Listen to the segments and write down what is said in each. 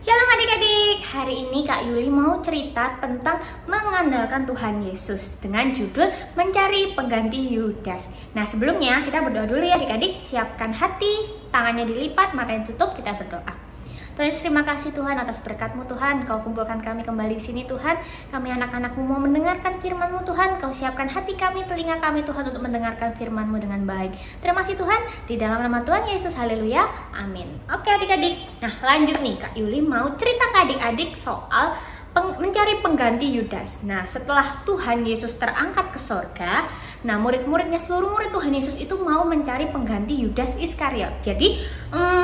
Shalom adik-adik, hari ini Kak Yuli mau cerita tentang mengandalkan Tuhan Yesus dengan judul Mencari Pengganti Yudas. Nah sebelumnya kita berdoa dulu ya adik-adik, siapkan hati, tangannya dilipat, matanya tutup, kita berdoa. Tuhan Yesus, terima kasih Tuhan atas berkat-Mu Tuhan. Kau kumpulkan kami kembali di sini Tuhan. Kami anak-anak-Mu mau mendengarkan firman-Mu Tuhan. Kau siapkan hati kami, telinga kami Tuhan untuk mendengarkan firman-Mu dengan baik. Terima kasih Tuhan, di dalam nama Tuhan Yesus, haleluya, amin. Oke adik-adik, nah lanjut nih Kak Yuli mau cerita ke adik-adik soal mencari pengganti Yudas. Nah setelah Tuhan Yesus terangkat ke sorga, nah murid-muridnya, seluruh murid Tuhan Yesus itu mau mencari pengganti Yudas Iskariot. Jadi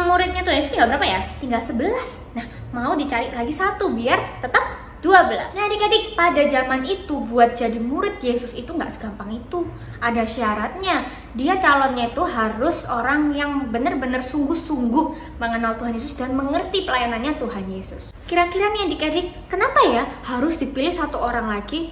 muridnya Tuhan Yesus tinggal berapa ya? Tinggal 11. Nah mau dicari lagi satu biar tetap 12. Nah adik-adik, pada zaman itu buat jadi murid Yesus itu nggak segampang itu. Ada syaratnya. Dia calonnya itu harus orang yang benar-benar sungguh-sungguh mengenal Tuhan Yesus dan mengerti pelayanannya Tuhan Yesus. Kira-kira nih adik-adik, kenapa ya harus dipilih satu orang lagi?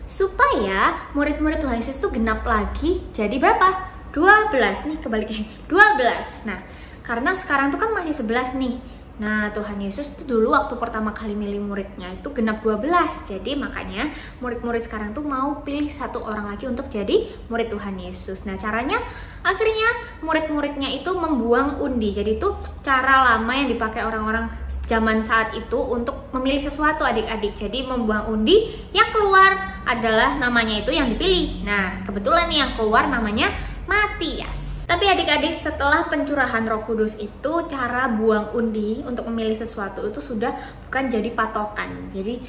Supaya murid-murid Tuhan Yesus itu genap lagi jadi berapa? 12 nih, kebaliknya 12. Nah karena sekarang tuh kan masih 11 nih. Nah Tuhan Yesus tuh dulu waktu pertama kali milih muridnya itu genap 12. Jadi makanya murid-murid sekarang tuh mau pilih satu orang lagi untuk jadi murid Tuhan Yesus. Nah caranya akhirnya murid-muridnya itu membuang undi. Jadi itu cara lama yang dipakai orang-orang zaman saat itu untuk memilih sesuatu adik-adik. Jadi membuang undi, yang keluar adalah namanya itu yang dipilih. Nah kebetulan nih yang keluar namanya Matias. Tapi adik-adik, setelah pencurahan Roh Kudus itu cara buang undi untuk memilih sesuatu itu sudah bukan jadi patokan. Jadi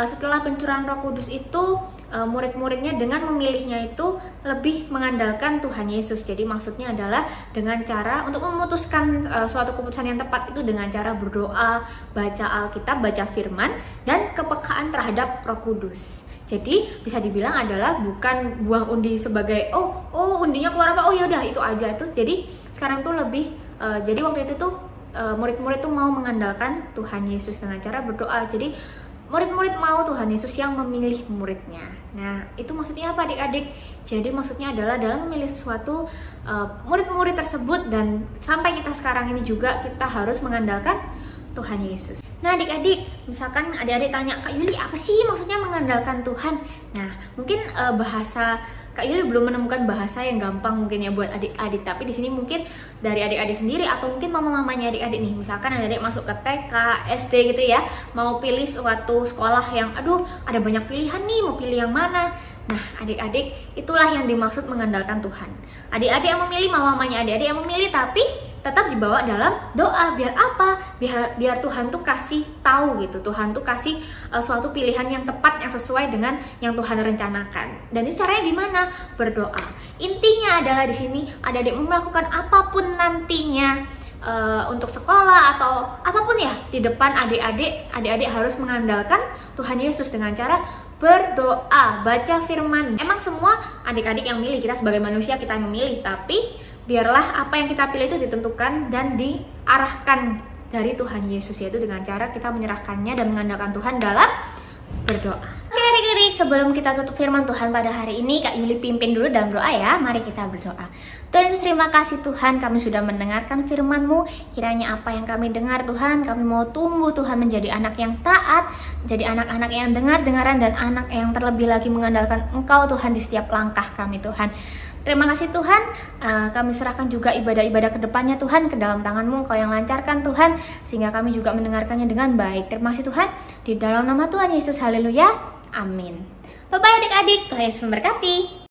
setelah pencurahan Roh Kudus itu murid-muridnya dengan memilihnya itu lebih mengandalkan Tuhan Yesus. Jadi maksudnya adalah dengan cara untuk memutuskan suatu keputusan yang tepat itu dengan cara berdoa, baca Alkitab, baca firman, dan kepekaan terhadap Roh Kudus. Jadi bisa dibilang adalah bukan buang undi sebagai undinya keluar apa, ya udah itu aja tuh. Jadi sekarang tuh lebih jadi waktu itu tuh murid-murid tuh mau mengandalkan Tuhan Yesus dengan cara berdoa. Jadi murid-murid mau Tuhan Yesus yang memilih muridnya. Nah itu maksudnya apa adik-adik? Jadi maksudnya adalah dalam memilih sesuatu murid-murid tersebut, dan sampai kita sekarang ini juga kita harus mengandalkan Tuhan Yesus. Nah adik-adik, misalkan adik-adik tanya, Kak Yuli apa sih maksudnya mengandalkan Tuhan? Nah mungkin bahasa Kak Yuli belum menemukan bahasa yang gampang mungkin ya buat adik-adik. Tapi di sini mungkin dari adik-adik sendiri atau mungkin mama-mamanya adik-adik nih. Misalkan adik-adik masuk ke TK, SD gitu ya, mau pilih suatu sekolah yang ada banyak pilihan nih, mau pilih yang mana? Nah adik-adik, itulah yang dimaksud mengandalkan Tuhan. Adik-adik yang memilih, mama-mamanya adik-adik yang memilih, tapi tetap dibawa dalam doa. Biar apa? Biar Tuhan tuh kasih tahu gitu. Tuhan tuh kasih suatu pilihan yang tepat, yang sesuai dengan yang Tuhan rencanakan. Dan itu caranya gimana? Berdoa. Intinya adalah di sini adik-adik melakukan apapun nantinya untuk sekolah atau apapun ya, di depan adik-adik harus mengandalkan Tuhan Yesus dengan cara berdoa, baca firman. Emang semua adik-adik yang milih, kita sebagai manusia kita memilih, tapi biarlah apa yang kita pilih itu ditentukan dan diarahkan dari Tuhan Yesus, yaitu dengan cara kita menyerahkannya dan mengandalkan Tuhan dalam berdoa. Oke adik-adik, sebelum kita tutup firman Tuhan pada hari ini, Kak Yuli pimpin dulu dalam doa ya. Mari kita berdoa. Tuhan Yesus, terima kasih Tuhan, kami sudah mendengarkan firman-Mu. Kiranya apa yang kami dengar Tuhan, kami mau tumbuh Tuhan menjadi anak yang taat, menjadi anak-anak yang dengar-dengaran, dan anak yang terlebih lagi mengandalkan Engkau Tuhan di setiap langkah kami Tuhan. Terima kasih Tuhan, kami serahkan juga ibadah-ibadah ke depannya Tuhan ke dalam tangan-Mu, Engkau yang lancarkan Tuhan, sehingga kami juga mendengarkannya dengan baik. Terima kasih Tuhan, di dalam nama Tuhan Yesus, haleluya, amin. Bye-bye adik-adik, Tuhan Yesus memberkati.